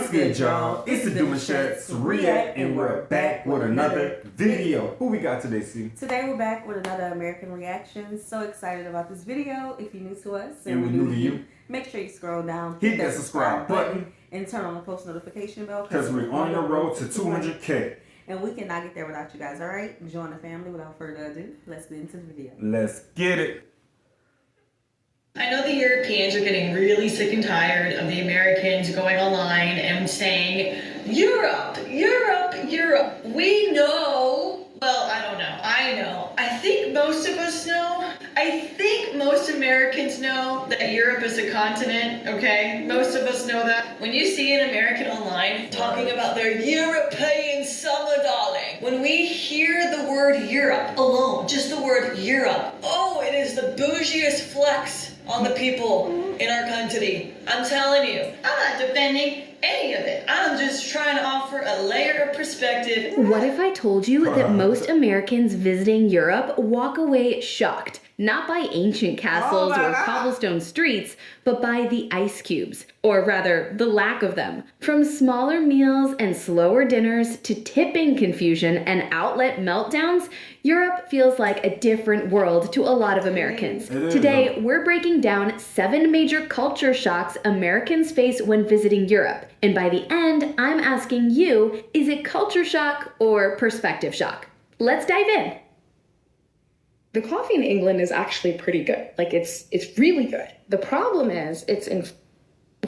What's good, y'all? It's the Demouchets React, and we're back with another video. Who we got today, C? Today we're back with another American reaction. So excited about this video. If you're new to us and we're new to you, make sure you scroll down, hit that subscribe button, and turn on the post notification bell because we're on the road to 200K. And we cannot get there without you guys, alright? Join the family. Without further ado, let's get into the video. Let's get it. I know the Europeans are getting really sick and tired of the Americans going online and saying, Europe, Europe, Europe. We know, well, I don't know, I know. I think most of us know. I think most Americans know that Europe is a continent, okay? Most of us know that. When you see an American online talking about their European summer, darling, when we hear the word Europe alone, just the word Europe, oh, it is the bougiest flex on the people in our country. I'm telling you, I'm not defending any of it. I'm just trying to offer a layer of perspective. What if I told you that most Americans visiting Europe walk away shocked? Not by ancient castles or cobblestone streets, but by the ice cubes, or rather, the lack of them. From smaller meals and slower dinners to tipping confusion and outlet meltdowns, Europe feels like a different world to a lot of Americans. Today, we're breaking down 7 major culture shocks Americans face when visiting Europe. And by the end, I'm asking you, is it culture shock or perspective shock? Let's dive in. The coffee in England is actually pretty good. Like it's really good. The problem is it's in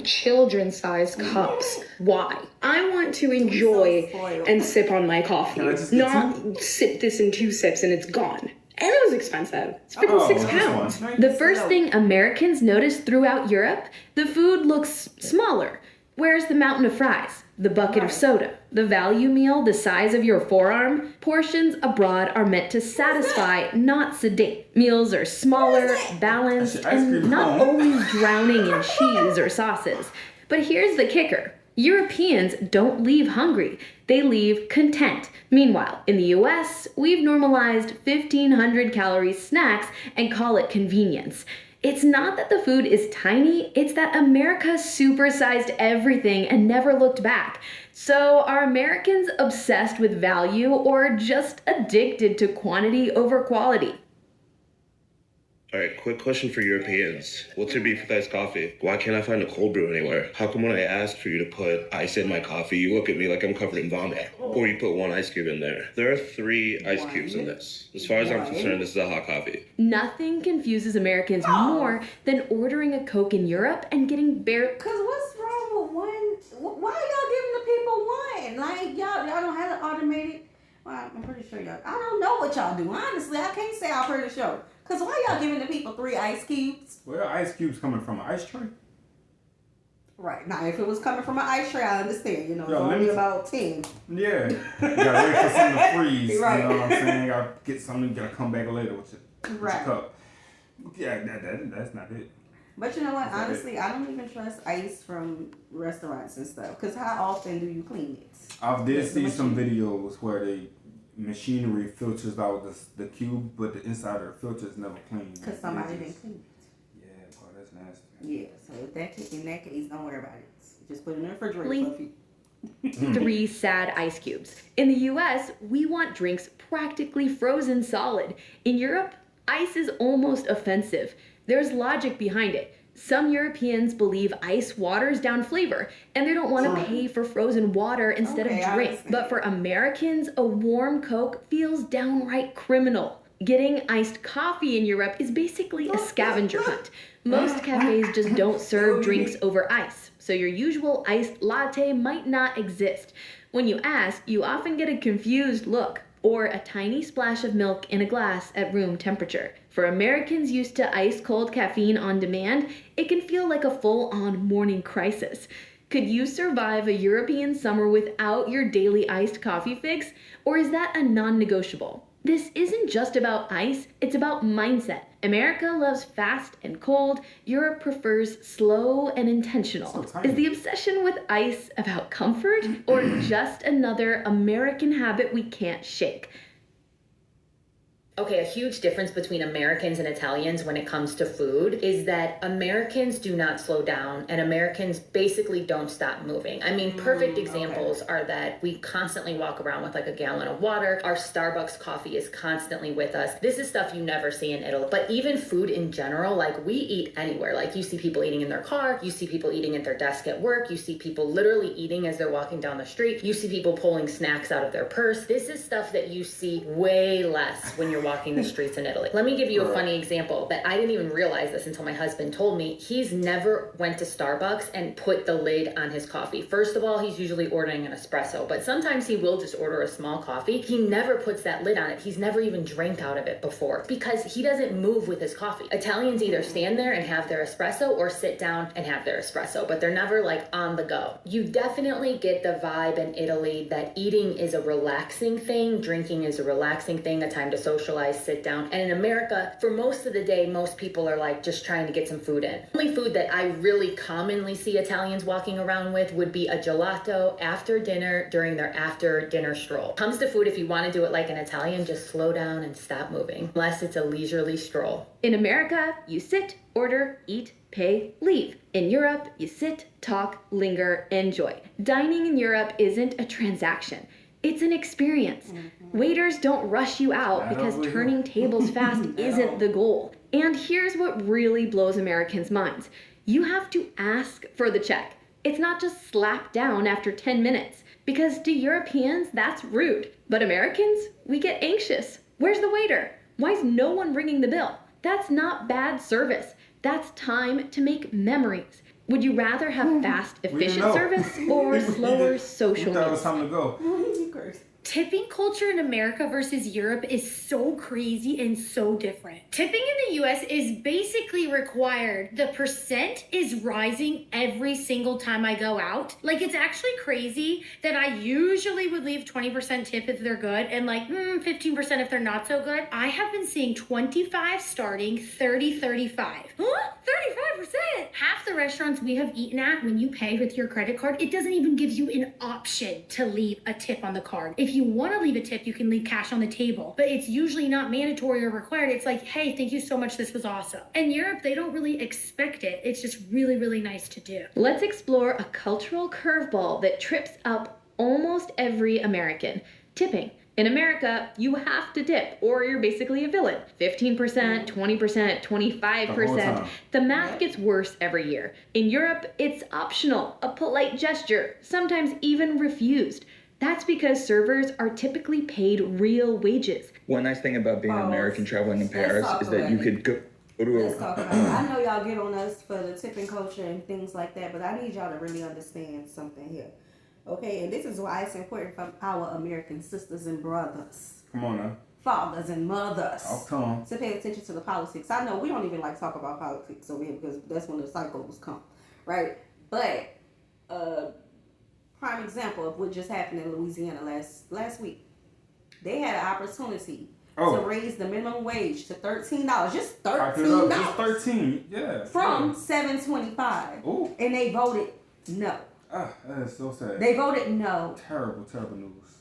children-sized cups. Why? I want to enjoy and sip on my coffee, not sip this in 2 sips and it's gone. And it was expensive. It's freaking £6. The first thing Americans notice throughout Europe, the food looks smaller. Where's the mountain of fries? The bucket of soda? The value meal the size of your forearm? Portions abroad are meant to satisfy, not sedate. Meals are smaller, balanced, and not always drowning in cheese or sauces. But here's the kicker. Europeans don't leave hungry. They leave content. Meanwhile, in the US, we've normalized 1,500 calorie snacks and call it convenience. It's not that the food is tiny, it's that America supersized everything and never looked back. So are Americans obsessed with value or just addicted to quantity over quality? Alright, quick question for Europeans. What's your beef with iced coffee? Why can't I find a cold brew anywhere? How come when I ask for you to put ice in my coffee, you look at me like I'm covered in vomit? Or you put 1 ice cube in there? There are 3 ice cubes in this. As far as I'm concerned, this is a hot coffee. Nothing confuses Americans more than ordering a Coke in Europe and getting bare... Cause what's wrong with one? Why y'all giving the people one? Like y'all don't have it automated. Well, I'm pretty sure y'all. I don't know what y'all do. Honestly, I can't say I've heard the show. Cause why y'all giving the people 3 ice cubes? Where are ice cubes coming from? An ice tray? Right. Now, if it was coming from an ice tray, I understand. You know, it's only about 10. Yeah. You gotta wait for something to freeze. Right. You know what I'm saying? You gotta get something, you gotta come back later with your cup. Yeah, that's not it. But you know what? Honestly, I don't even trust ice from restaurants and stuff. Because how often do you clean it? I did see some videos where machinery filters out the cube, but the inside of the filter is never clean. Because somebody didn't clean it. Yeah, boy, that's nasty. Yeah, so in that case, don't worry about it. Just put it in the refrigerator. 3 sad ice cubes. In the US, we want drinks practically frozen solid. In Europe, ice is almost offensive. There's logic behind it. Some Europeans believe ice waters down flavor, and they don't want to pay for frozen water instead of drink. But for Americans, a warm Coke feels downright criminal. Getting iced coffee in Europe is basically a scavenger hunt. Most cafes just don't serve drinks over ice, so your usual iced latte might not exist. When you ask, you often get a confused look, or a tiny splash of milk in a glass at room temperature. For Americans used to ice-cold caffeine on demand, it can feel like a full-on morning crisis. Could you survive a European summer without your daily iced coffee fix? Or is that a non-negotiable? This isn't just about ice, it's about mindset. America loves fast and cold. Europe prefers slow and intentional. Is the obsession with ice about comfort or just another American habit we can't shake? Okay, a huge difference between Americans and Italians when it comes to food is that Americans do not slow down and Americans basically don't stop moving. I mean, perfect examples are that we constantly walk around with like a gallon of water. Our Starbucks coffee is constantly with us. This is stuff you never see in Italy. But even food in general, like we eat anywhere. Like you see people eating in their car, you see people eating at their desk at work, you see people literally eating as they're walking down the street, you see people pulling snacks out of their purse. This is stuff that you see way less when you're walking the streets in Italy. Let me give you a funny example that I didn't even realize this until my husband told me. He's never went to Starbucks and put the lid on his coffee. First of all, he's usually ordering an espresso, but sometimes he will just order a small coffee. He never puts that lid on it. He's never even drank out of it before because he doesn't move with his coffee. Italians either stand there and have their espresso or sit down and have their espresso, but they're never like on the go. You definitely get the vibe in Italy that eating is a relaxing thing, drinking is a relaxing thing, a time to socialize, sit down. And in America, for most of the day, most people are like just trying to get some food in. The only food that I really commonly see Italians walking around with would be a gelato after dinner during their after dinner stroll. Comes to food, if you want to do it like an Italian, just slow down and stop moving, unless it's a leisurely stroll. In America, you sit, order, eat, pay, leave. In Europe, you sit, talk, linger, enjoy. Dining in Europe isn't a transaction. It's an experience. Waiters don't rush you out because turning tables fast isn't the goal. And here's what really blows Americans' minds. You have to ask for the check. It's not just slapped down after 10 minutes. Because to Europeans, that's rude. But Americans, we get anxious. Where's the waiter? Why is no one ringing the bill? That's not bad service. That's time to make memories. Would you rather have fast, efficient service or slower social That meals? was time to go. Tipping culture in America versus Europe is so crazy and so different. Tipping in the US is basically required. The percent is rising every single time I go out. Like, it's actually crazy that I usually would leave 20% tip if they're good and like 15% if they're not so good. I have been seeing 25 starting, 30, 35. Huh? 35%? Half the restaurants we have eaten at, when you pay with your credit card, it doesn't even give you an option to leave a tip on the card. If you want to leave a tip, you can leave cash on the table, but it's usually not mandatory or required. It's like, hey, thank you so much, this was awesome. In Europe, they don't really expect it. It's just really, really nice to do. Let's explore a cultural curveball that trips up almost every American. Tipping. In America, you have to tip, or you're basically a villain. 15%, 20%, 25%. The math gets worse every year. In Europe, it's optional, a polite gesture, sometimes even refused. That's because servers are typically paid real wages. One nice thing about being American traveling in Paris is that you could go to Let's talk about it. I know y'all get on us for the tipping culture and things like that, but I need y'all to really understand something here. Okay, and this is why it's important for our American sisters and brothers. Come on now. Fathers and mothers. I'll come. To pay attention to the politics. I know we don't even like talk about politics over here because that's when the cycles come, right? But prime example of what just happened in Louisiana last week. They had an opportunity to raise the minimum wage to $13. Just $13. Just 13, yeah. From $7.25. Ooh. And they voted no. Ah, that is so sad. They voted no. Terrible, terrible news.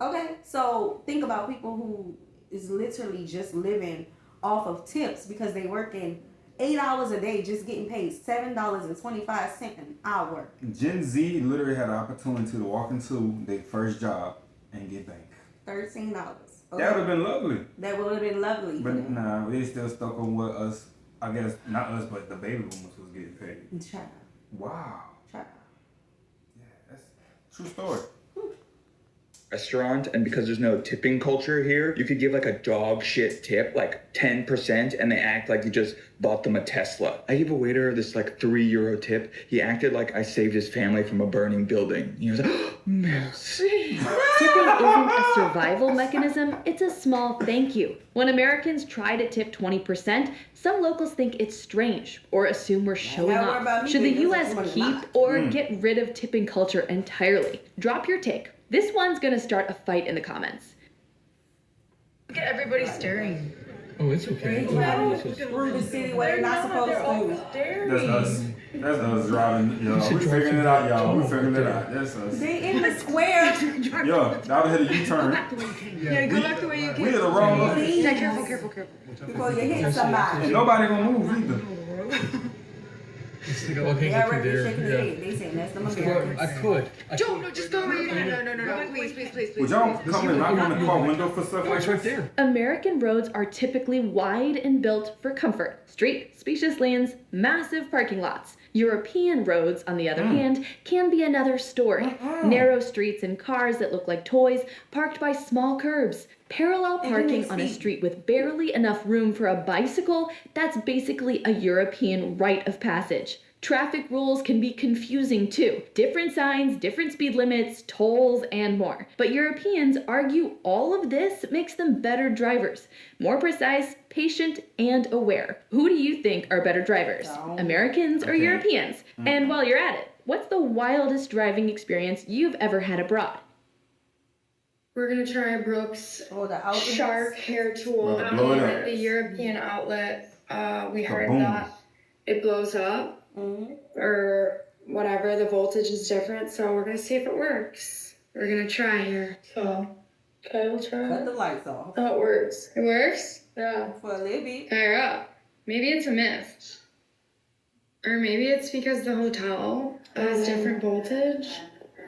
Okay, so think about people who is literally just living off of tips because they working 8 hours a day just getting paid $7.25 an hour. Gen Z literally had an opportunity to walk into their first job and get bank. $13. That would have been lovely. That would have been lovely. But nah, they still stuck on what us, I guess, not us, but the baby boomers was getting paid. Child. Wow. Child. Yeah, that's true story. Restaurant, and because there's no tipping culture here, you could give like a dog shit tip, like 10%, and they act like you just bought them a Tesla. I gave a waiter this like €3 tip. He acted like I saved his family from a burning building. He was like, oh, merci. Tipping isn't a survival mechanism, it's a small thank you. When Americans try to tip 20%, some locals think it's strange or assume we're showing off. Should the US keep or get rid of tipping culture entirely? Drop your take. This one's gonna start a fight in the comments. Look at everybody staring. Oh, it's okay. Through the city where they're not supposed to. That's us. That's us driving, y'all. We figuring it out, y'all. We figuring it out. That's us. They in the square. Yo, now hit a U-turn. Yeah, go back the way you came. We hit the wrong location. Yeah, careful. Before you hit somebody. And nobody gonna move either. They already shaking their head. They saying that's the Americans. I could. No, just go right here. No, please. Would y'all come and knock on the car window for stuff like It's right this? there. American roads are typically wide and built for comfort. Straight, spacious lanes, massive parking lots. European roads, on the other hand, can be another story. Narrow streets and cars that look like toys, parked by small curbs. Parallel parking on a street with barely enough room for a bicycle, that's basically a European rite of passage. Traffic rules can be confusing too. Different signs, different speed limits, tolls, and more. But Europeans argue all of this makes them better drivers. More precise, patient, and aware. Who do you think are better drivers? Americans or Europeans? And while you're at it, what's the wildest driving experience you've ever had abroad? We're gonna try Brooks the Shark hair tool Blow it at up. the European outlet. We heard Kaboom. that it blows up or whatever. The voltage is different, so we're gonna see if it works. We're gonna try here. So, okay, we'll try. Cut the lights off. Oh, it works. It works? Yeah. For a little bit. Yeah. Maybe it's a myth. Or maybe it's because the hotel has different voltage.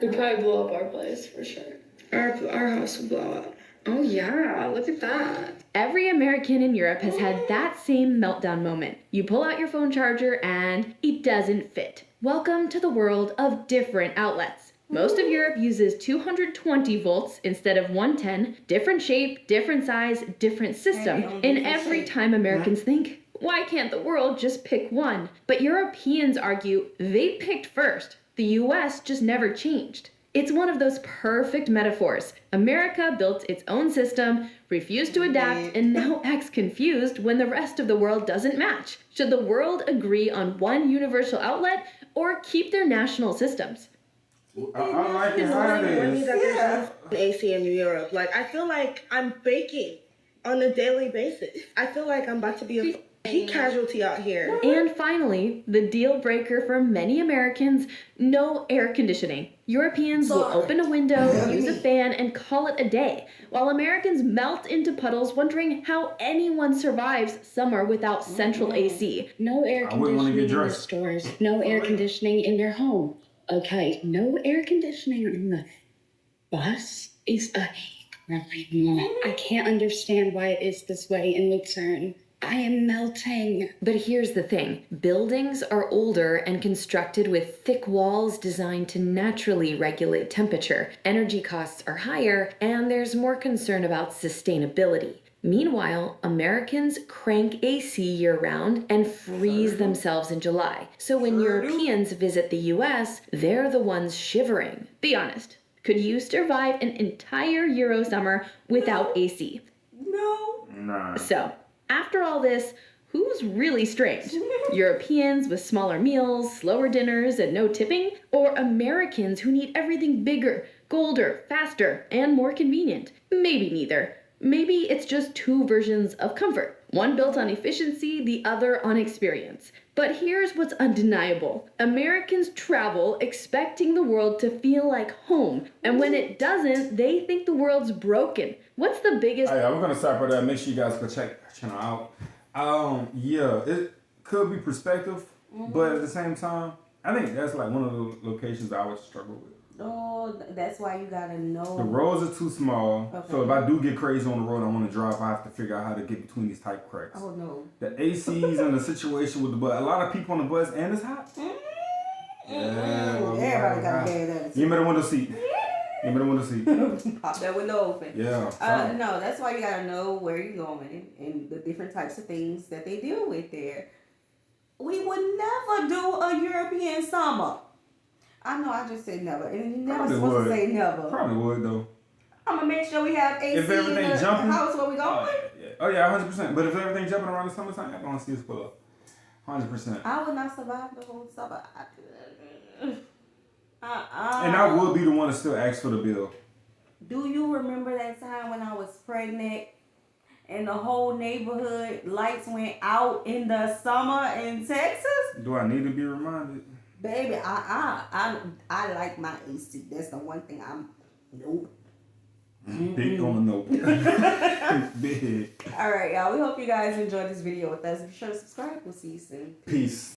We'd probably blow up our place for sure. Our house would blow up. Oh yeah, look at that. Every American in Europe has had that same meltdown moment. You pull out your phone charger and it doesn't fit. Welcome to the world of different outlets. Most of Europe uses 220 volts instead of 110, different shape, different size, different system. And every time Americans think, why can't the world just pick one? But Europeans argue they picked first. The US just never changed. It's one of those perfect metaphors. America built its own system, refused to adapt, and now acts confused when the rest of the world doesn't match. Should the world agree on one universal outlet or keep their national systems? I like it how it is. There's no AC in Europe. Like, I feel like I'm baking on a daily basis. I feel like I'm about to be a heat casualty out here. And finally, the deal breaker for many Americans, no air conditioning. Europeans will open a window, use a fan, and call it a day, while Americans melt into puddles wondering how anyone survives summer without central AC. No air conditioning in the stores, no air conditioning in your home. Okay, no air conditioning in the bus is a crime. I can't understand why it is this way in Lucerne. I am melting. But here's the thing. Buildings are older and constructed with thick walls designed to naturally regulate temperature. Energy costs are higher, and there's more concern about sustainability. Meanwhile, Americans crank AC year-round and freeze themselves in July. So when Europeans visit the US, they're the ones shivering. Be honest. Could you survive an entire Euro summer without AC? No. Nah. So, after all this, who's really strange? Europeans with smaller meals, slower dinners, and no tipping? Or Americans who need everything bigger, colder, faster, and more convenient? Maybe neither. Maybe it's just two versions of comfort. One built on efficiency, the other on experience. But here's what's undeniable. Americans travel expecting the world to feel like home. And when it doesn't, they think the world's broken. What's the biggest... Hey, we're going to stop right there. Make sure you guys go check our channel out. Yeah, it could be perspective, but at the same time, I think that's like one of the locations I would struggle with. Oh, that's why you gotta know. The roads are too small, Okay. so if I do get crazy on the road, I want to drive. I have to figure out how to get between these tight cracks. Oh no. The ACs and the situation with the bus. A lot of people on the bus, and it's hot. Yeah, well, Everybody got a bad attitude. Give me the window seat. Give me the window seat. Pop that window open. Yeah. No, that's why you gotta know where you're going and the different types of things that they deal with there. We would never do a European summer. I know I just said never, and you're never Probably supposed would. to say never. Probably would though. I'm gonna make sure we have AC If everything in the jumping, house where we going. Oh yeah, 100%. But if everything jumping around the summertime, I'm gonna see us pull up. 100%. I would not survive the whole summer. And I would be the one to still ask for the bill. Do you remember that time when I was pregnant and the whole neighborhood lights went out in the summer in Texas? Do I need to be reminded? Baby, I like my AC. That's the one thing I'm. Nope. Big on the note. Big. All right, y'all. We hope you guys enjoyed this video with us. Be sure to subscribe. We'll see you soon. Peace.